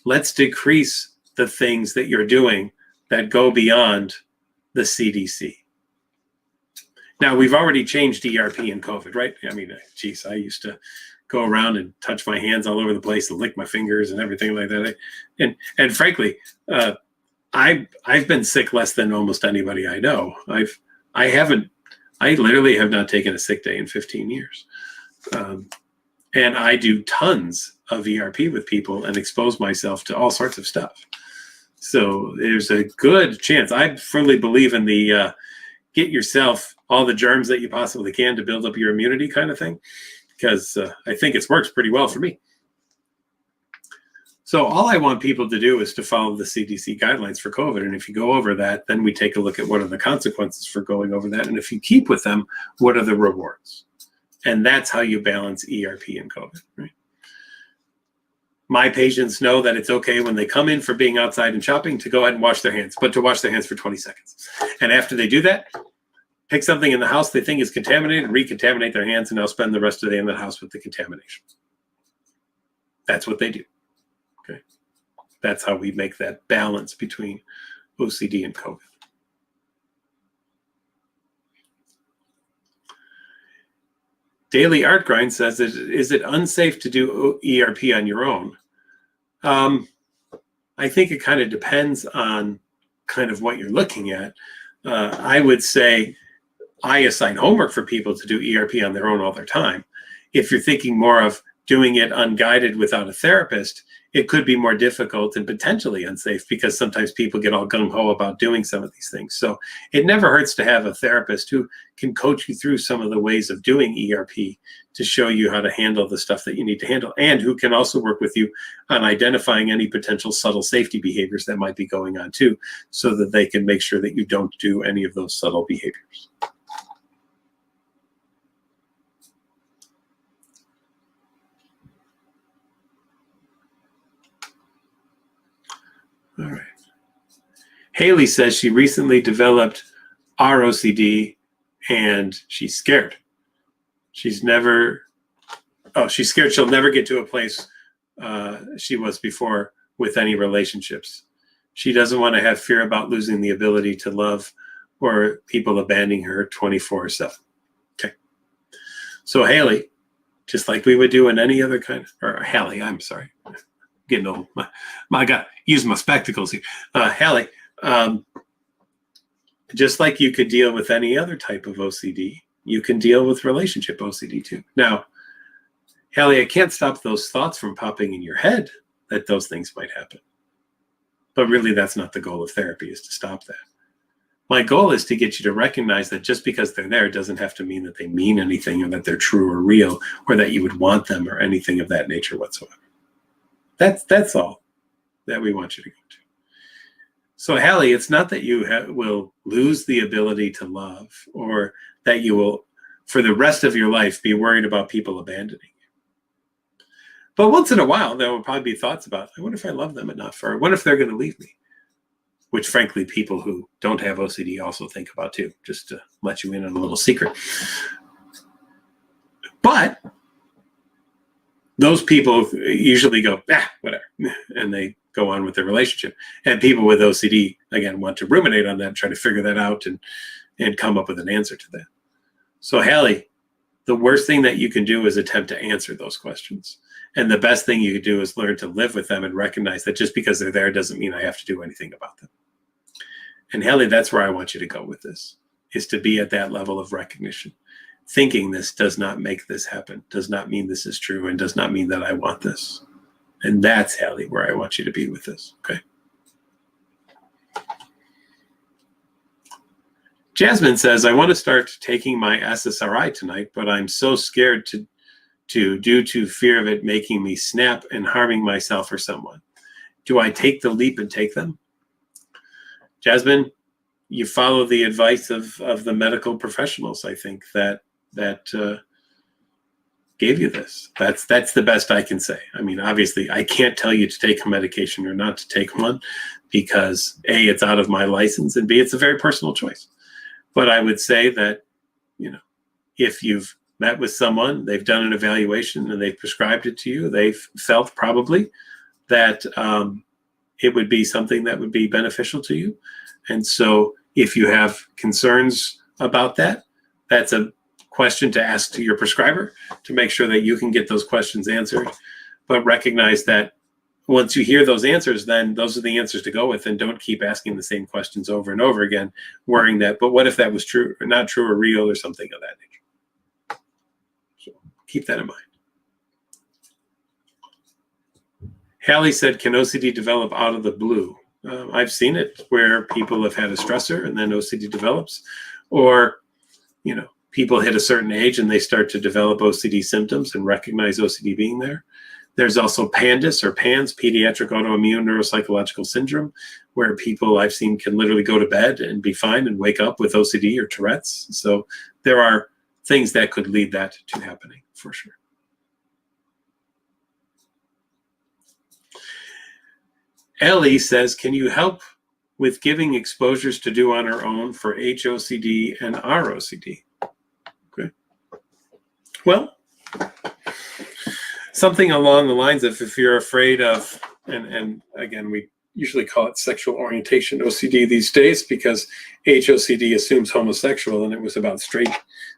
let's decrease the things that you're doing that go beyond the CDC. Now, we've already changed ERP in COVID, right? I mean, geez, I used to go around and touch my hands all over the place and lick my fingers and everything like that. And frankly, I've been sick less than almost anybody I know. I literally have not taken a sick day in 15 years. And I do tons of ERP with people and expose myself to all sorts of stuff. So there's a good chance. I firmly believe in the get yourself all the germs that you possibly can to build up your immunity kind of thing, because I think it works pretty well for me. So all I want people to do is to follow the CDC guidelines for COVID. And if you go over that, then we take a look at what are the consequences for going over that. And if you keep with them, what are the rewards? And that's how you balance ERP and COVID, right? My patients know that it's okay when they come in for being outside and shopping to go ahead and wash their hands, but to wash their hands for 20 seconds. And after they do that, pick something in the house they think is contaminated, recontaminate their hands, and they'll spend the rest of the day in the house with the contamination. That's what they do. Okay. That's how we make that balance between OCD and COVID. Daily Art Grind says, is it unsafe to do ERP on your own? I think it kind of depends on kind of what you're looking at. I would say I assign homework for people to do ERP on their own all their time. If you're thinking more of doing it unguided without a therapist, it could be more difficult and potentially unsafe because sometimes people get all gung-ho about doing some of these things. So it never hurts to have a therapist who can coach you through some of the ways of doing ERP to show you how to handle the stuff that you need to handle, and who can also work with you on identifying any potential subtle safety behaviors that might be going on too, so that they can make sure that you don't do any of those subtle behaviors. All right. Haley says she recently developed ROCD and she's scared. She's scared she'll never get to a place she was before with any relationships. She doesn't want to have fear about losing the ability to love or people abandoning her 24/7. Okay. So Haley, just like we would do in any other kind of, or Hallie, I'm sorry. Getting old. I got use my spectacles here. Hallie, just like you could deal with any other type of OCD, you can deal with relationship OCD too. Now, Hallie, I can't stop those thoughts from popping in your head that those things might happen. But really, that's not the goal of therapy, is to stop that. My goal is to get you to recognize that just because they're there doesn't have to mean that they mean anything or that they're true or real or that you would want them or anything of that nature whatsoever. That's all that we want you to go to. So Hallie, it's not that you will lose the ability to love, or that you will, for the rest of your life, be worried about people abandoning you. But once in a while, there will probably be thoughts about, I wonder if I love them enough, or what if they're going to leave me? Which, frankly, people who don't have OCD also think about too, just to let you in on a little secret. But those people usually go, whatever, and they go on with their relationship. And people with OCD, again, want to ruminate on that, try to figure that out and come up with an answer to that. So Hallie, the worst thing that you can do is attempt to answer those questions. And the best thing you can do is learn to live with them and recognize that just because they're there doesn't mean I have to do anything about them. And Hallie, that's where I want you to go with this, is to be at that level of recognition. Thinking this does not make this happen, does not mean this is true, and does not mean that I want this. And that's, Hallie, where I want you to be with this, okay? Jasmine says, I want to start taking my SSRI tonight, but I'm so scared to due to fear of it making me snap and harming myself or someone. Do I take the leap and take them? Jasmine, you follow the advice of the medical professionals, I think, that gave you this. That's the best I can say. I mean, obviously, I can't tell you to take a medication or not to take one because A, it's out of my license, and B, it's a very personal choice. But I would say that, if you've met with someone, they've done an evaluation and they've prescribed it to you, they've felt probably that it would be something that would be beneficial to you. And so if you have concerns about that, that's a question to ask to your prescriber to make sure that you can get those questions answered. But recognize that once you hear those answers, then those are the answers to go with, and don't keep asking the same questions over and over again, worrying that, but what if that was true or not true or real or something of that nature? So keep that in mind. Hallie said, can OCD develop out of the blue? I've seen it where people have had a stressor and then OCD develops, or, people hit a certain age and they start to develop OCD symptoms and recognize OCD being there. There's also PANDAS or PANS, pediatric autoimmune neuropsychological syndrome, where people I've seen can literally go to bed and be fine and wake up with OCD or Tourette's. So there are things that could lead that to happening for sure. Ellie says, can you help with giving exposures to do on our own for HOCD and ROCD? Okay. Well, something along the lines of, if you're afraid of, and again, we usually call it sexual orientation OCD these days because HOCD assumes homosexual, and it was about straight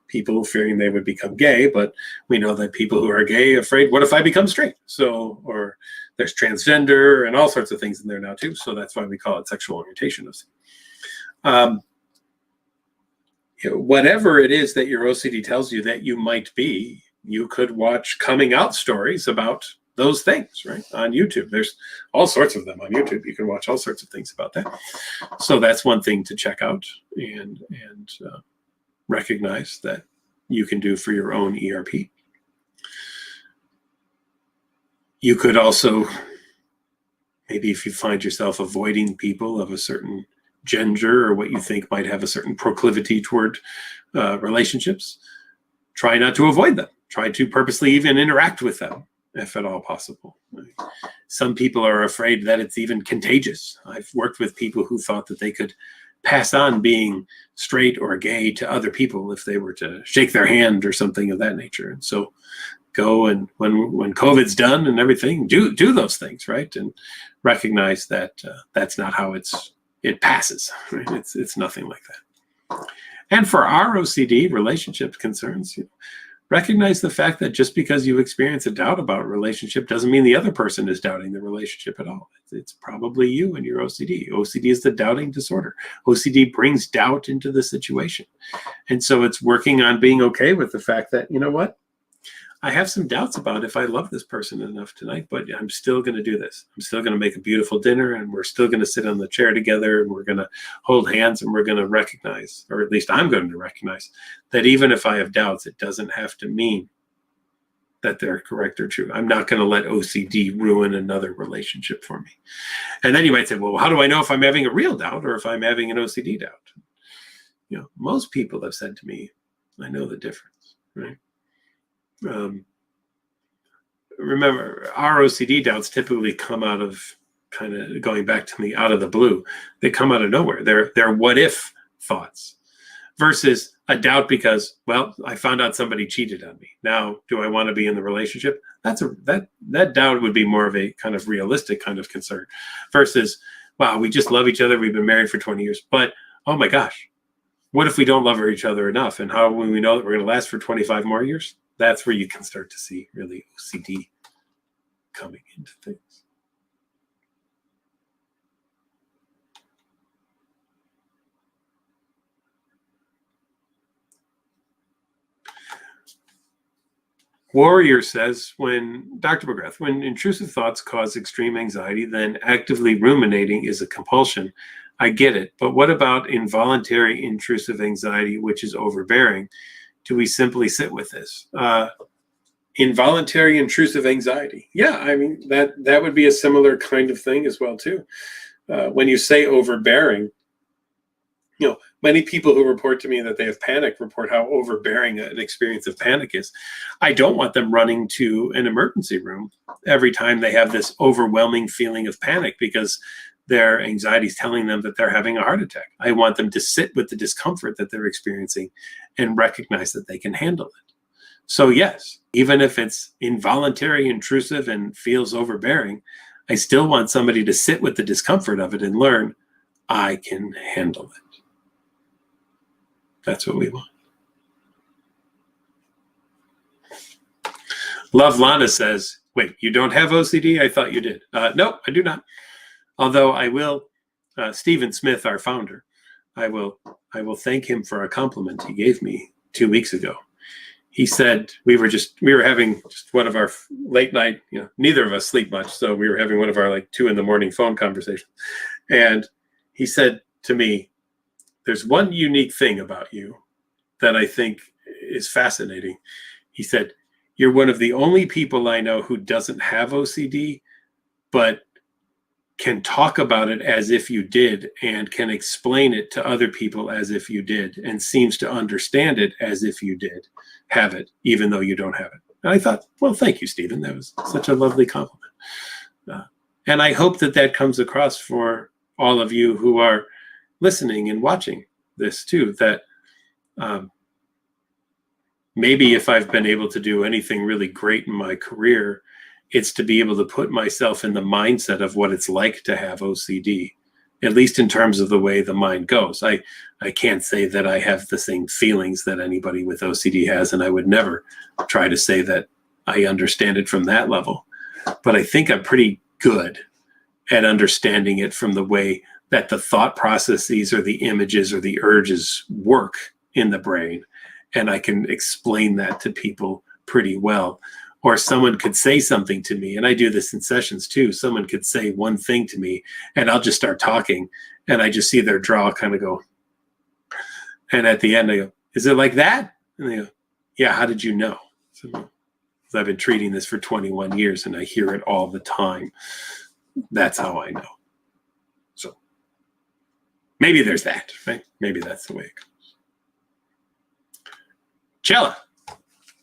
people fearing they would become gay. But we know that people who are gay are afraid, what if I become straight? So, or there's transgender and all sorts of things in there now too. So that's why we call it sexual orientation OCD. Whatever it is that your OCD tells you that you might be, you could watch coming out stories about those things, right? On YouTube. There's all sorts of them on YouTube. You can watch all sorts of things about that. So that's one thing to check out and recognize that you can do for your own ERP. You could also, maybe if you find yourself avoiding people of a certain gender or what you think might have a certain proclivity toward relationships, try not to avoid them. Try to purposely even interact with them, if at all possible. Some people are afraid that it's even contagious. I've worked with people who thought that they could pass on being straight or gay to other people if they were to shake their hand or something of that nature. And so go, and when COVID's done and everything, do those things, right? And recognize that that's not how it passes, right? It's nothing like that. And for our OCD relationship concerns, recognize the fact that just because you experience a doubt about a relationship doesn't mean the other person is doubting the relationship at all. It's probably you and your OCD. OCD is the doubting disorder. OCD brings doubt into the situation. And so it's working on being okay with the fact that, you know what? I have some doubts about if I love this person enough tonight, but I'm still going to do this. I'm still going to make a beautiful dinner, and we're still going to sit on the chair together, and we're going to hold hands, and we're going to recognize, or at least I'm going to recognize, that even if I have doubts, it doesn't have to mean that they're correct or true. I'm not going to let OCD ruin another relationship for me. And then you might say, well, how do I know if I'm having a real doubt or if I'm having an OCD doubt? Most people have said to me, I know the difference, right? Remember, our OCD doubts typically come out of, kind of going back to me, out of the blue. They come out of nowhere. They're what if thoughts versus a doubt because, well, I found out somebody cheated on me. Now, do I want to be in the relationship? That doubt would be more of a kind of realistic kind of concern versus, wow, we just love each other. We've been married for 20 years, but oh my gosh, what if we don't love each other enough? And how will we know that we're going to last for 25 more years? That's where you can start to see really OCD coming into things. Warrior says, Dr. McGrath, when intrusive thoughts cause extreme anxiety, then actively ruminating is a compulsion. I get it, but what about involuntary intrusive anxiety, which is overbearing? Do we simply sit with this? Involuntary intrusive anxiety. Yeah, I mean, that would be a similar kind of thing as well, too. When you say overbearing, many people who report to me that they have panic report how overbearing an experience of panic is. I don't want them running to an emergency room every time they have this overwhelming feeling of panic because their anxiety is telling them that they're having a heart attack. I want them to sit with the discomfort that they're experiencing and recognize that they can handle it. So yes, even if it's involuntary, intrusive, and feels overbearing, I still want somebody to sit with the discomfort of it and learn, I can handle it. That's what we want. Love Lana says, wait, you don't have OCD? I thought you did. No, I do not. Although I will, Stephen Smith, our founder, I will thank him for a compliment he gave me 2 weeks ago. He said, we were having just one of our late night, neither of us sleep much. So we were having one of our 2 a.m. phone conversations. And he said to me, there's one unique thing about you that I think is fascinating. He said, you're one of the only people I know who doesn't have OCD, but can talk about it as if you did and can explain it to other people as if you did and seems to understand it as if you did have it, even though you don't have it. And I thought, well, thank you, Stephen. That was such a lovely compliment. And I hope that comes across for all of you who are listening and watching this too, that maybe if I've been able to do anything really great in my career, it's to be able to put myself in the mindset of what it's like to have OCD, at least in terms of the way the mind goes. I can't say that I have the same feelings that anybody with OCD has, and I would never try to say that I understand it from that level. But I think I'm pretty good at understanding it from the way that the thought processes or the images or the urges work in the brain. And I can explain that to people pretty well. Or someone could say something to me, and I do this in sessions too. Someone could say one thing to me and I'll just start talking and I just see their jaw kind of go. And at the end I go, is it like that? And they go, yeah, how did you know? So, I've been treating this for 21 years and I hear it all the time. That's how I know. So maybe there's that, right? Maybe that's the way it goes. Chella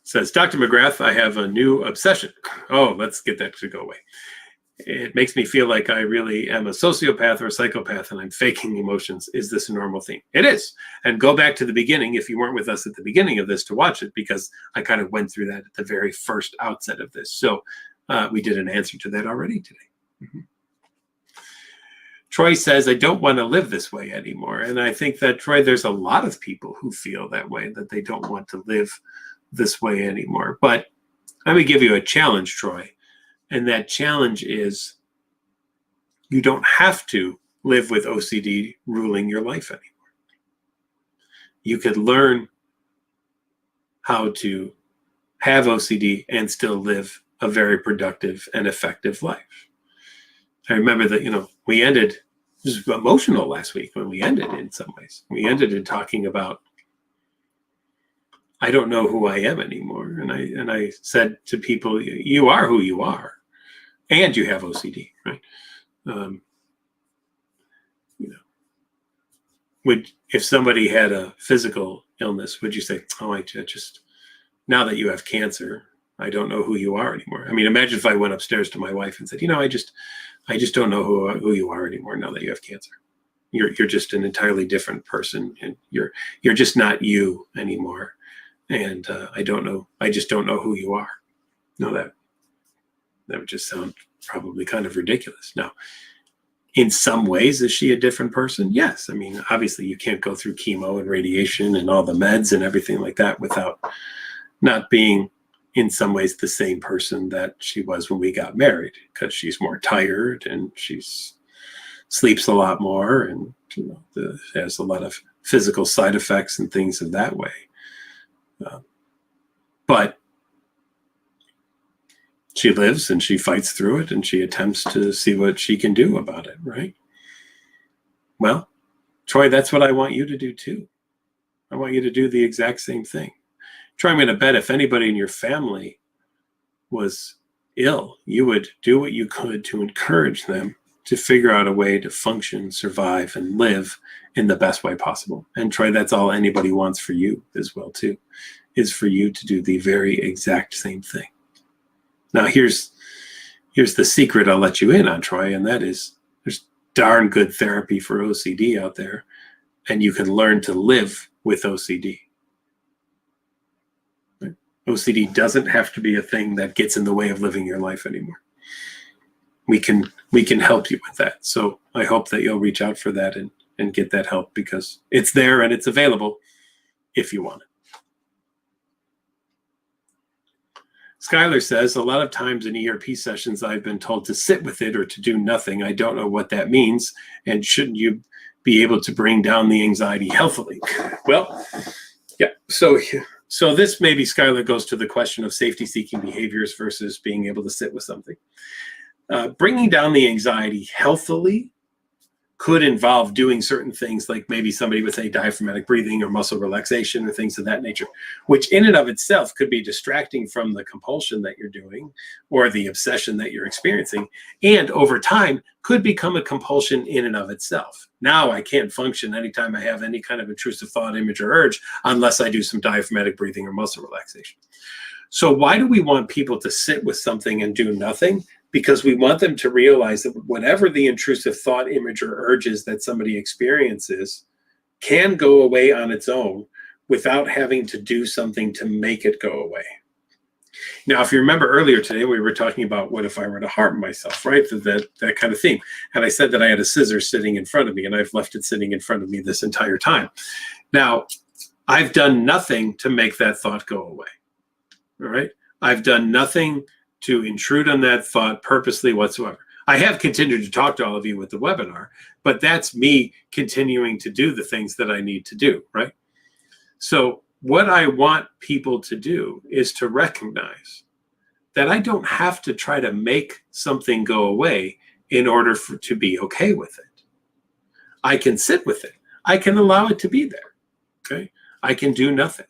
says, Dr. McGrath, I have a new obsession. Oh, let's get that to go away. It makes me feel like I really am a sociopath or a psychopath and I'm faking emotions. Is this a normal thing? It is. And go back to the beginning if you weren't with us at the beginning of this to watch it, because I kind of went through that at the very first outset of this. So we did an answer to that already today. Mm-hmm. Troy says, I don't want to live this way anymore. And I think that, Troy, there's a lot of people who feel that way, that they don't want to live this way anymore. But let me give you a challenge, Troy. And that challenge is you don't have to live with OCD ruling your life anymore. You could learn how to have OCD and still live a very productive and effective life. I remember that, we ended, it was emotional last week when we ended in some ways. We ended in talking about I don't know who I am anymore. And I said to people, you are who you are, and you have OCD, right? You know, if somebody had a physical illness, would you say, oh, I just, now that you have cancer, I don't know who you are anymore? I mean, imagine if I went upstairs to my wife and said, I just don't know who you are anymore now that you have cancer. You're just an entirely different person, and you're just not you anymore. And I just don't know who you are. No, that would just sound probably kind of ridiculous. Now, in some ways, is she a different person? Yes. I mean, obviously you can't go through chemo and radiation and all the meds and everything like that without not being in some ways the same person that she was when we got married, because she's more tired and she's sleeps a lot more, and has a lot of physical side effects and things of that way. But she lives and she fights through it, and she attempts to see what she can do about it, right? Well, Troy, that's what I want you to do too. I want you to do the exact same thing. Troy, I'm going to bet if anybody in your family was ill, you would do what you could to encourage them to figure out a way to function, survive, and live in the best way possible. And Troy, that's all anybody wants for you as well too, is for you to do the very exact same thing. Now, here's the secret I'll let you in on, Troy, and that is there's darn good therapy for OCD out there, and you can learn to live with OCD. Right? OCD doesn't have to be a thing that gets in the way of living your life anymore. We can help you with that. So I hope that you'll reach out for that and get that help, because it's there and it's available if you want it. Skylar says, a lot of times in ERP sessions, I've been told to sit with it or to do nothing. I don't know what that means. And shouldn't you be able to bring down the anxiety healthily? Well, yeah. So this maybe, Skylar, goes to the question of safety-seeking behaviors versus being able to sit with something. Bringing down the anxiety healthily could involve doing certain things, like maybe somebody would say diaphragmatic breathing or muscle relaxation or things of that nature, which in and of itself could be distracting from the compulsion that you're doing or the obsession that you're experiencing, and over time could become a compulsion in and of itself. Now I can't function anytime I have any kind of intrusive thought, image, or urge unless I do some diaphragmatic breathing or muscle relaxation. So why do we want people to sit with something and do nothing? Because we want them to realize that whatever the intrusive thought, image, or urges that somebody experiences can go away on its own without having to do something to make it go away. Now, if you remember earlier today, we were talking about what if I were to harm myself, right? That kind of theme. And I said that I had a scissors sitting in front of me, and I've left it sitting in front of me this entire time. Now, I've done nothing to make that thought go away, all right? I've done nothing to intrude on that thought purposely whatsoever. I have continued to talk to all of you with the webinar, but that's me continuing to do the things that I need to do, right? So what I want people to do is to recognize that I don't have to try to make something go away in order to be okay with it. I can sit with it. I can allow it to be there, okay? I can do nothing.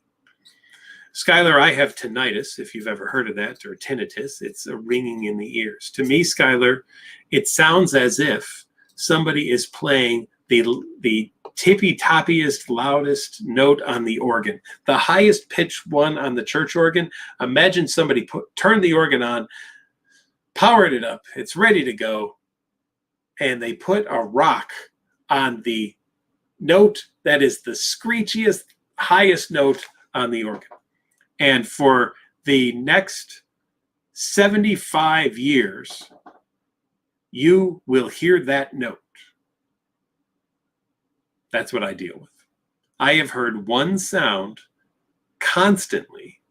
Skylar, I have tinnitus, if you've ever heard of that, or tinnitus. It's a ringing in the ears. To me, Skylar, it sounds as if somebody is playing the tippy-toppiest, loudest note on the organ, the highest pitched one on the church organ. Imagine somebody turned the organ on, powered it up, it's ready to go, and they put a rock on the note that is the screechiest, highest note on the organ. And for the next 75 years, you will hear that note. That's what I deal with. I have heard one sound constantly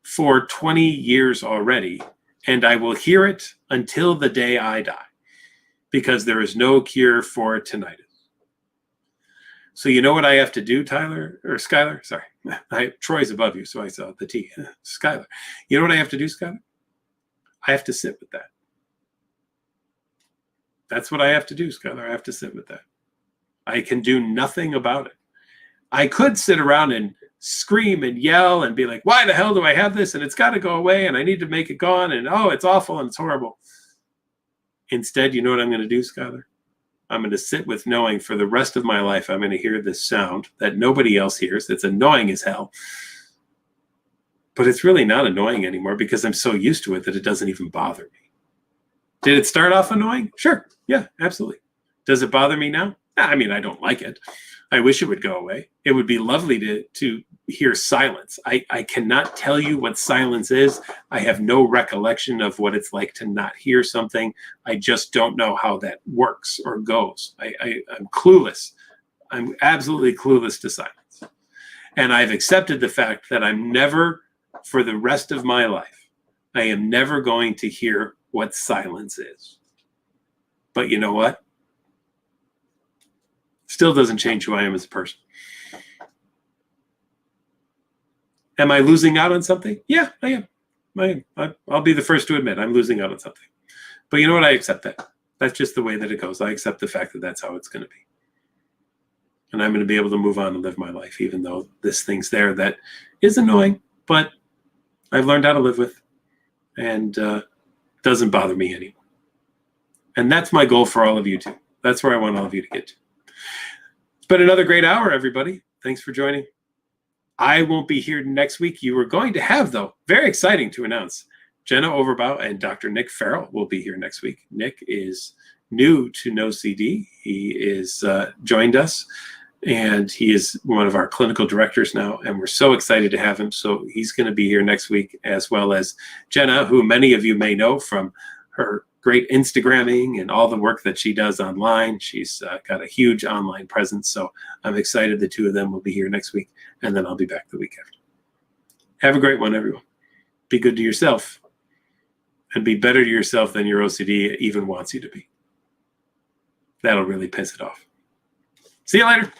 for 20 years already, and I will hear it until the day I die, because there is no cure for tinnitus. So you know what I have to do, Tyler, or Skylar? Sorry, Troy's above you, so I saw the T. Skylar. You know what I have to do, Skylar? I have to sit with that. That's what I have to do, Skylar. I have to sit with that. I can do nothing about it. I could sit around and scream and yell and be like, why the hell do I have this? And it's got to go away and I need to make it gone. And oh, it's awful and it's horrible. Instead, you know what I'm going to do, Skylar? I'm going to sit with knowing for the rest of my life, I'm going to hear this sound that nobody else hears. It's annoying as hell. But it's really not annoying anymore because I'm so used to it that it doesn't even bother me. Did it start off annoying? Sure. Yeah, absolutely. Does it bother me now? I mean, I don't like it. I wish it would go away. It would be lovely to hear silence. I cannot tell you what silence is. I have no recollection of what it's like to not hear something. I just don't know how that works or goes. I'm clueless. I'm absolutely clueless to silence. And I've accepted the fact that I'm never, for the rest of my life, I am never going to hear what silence is. But you know what? Still doesn't change who I am as a person. Am I losing out on something? Yeah, I am. I'll be the first to admit I'm losing out on something. But you know what? I accept that. That's just the way that it goes. I accept the fact that that's how it's going to be. And I'm going to be able to move on and live my life, even though this thing's there that is annoying, but I've learned how to live with and doesn't bother me anymore. And that's my goal for all of you too. That's where I want all of you to get to. It's been another great hour, everybody. Thanks for joining. I won't be here next week. You are going to have, though, very exciting to announce, Jenna Overbaugh and Dr. Nick Farrell will be here next week. Nick is new to NoCD. He is joined us, and he is one of our clinical directors now, and we're so excited to have him. So he's going to be here next week, as well as Jenna, who many of you may know from her great Instagramming and all the work that she does online. She's got a huge online presence. So I'm excited the two of them will be here next week, and then I'll be back the week after. Have a great one, everyone. Be good to yourself and be better to yourself than your OCD even wants you to be. That'll really piss it off. See you later.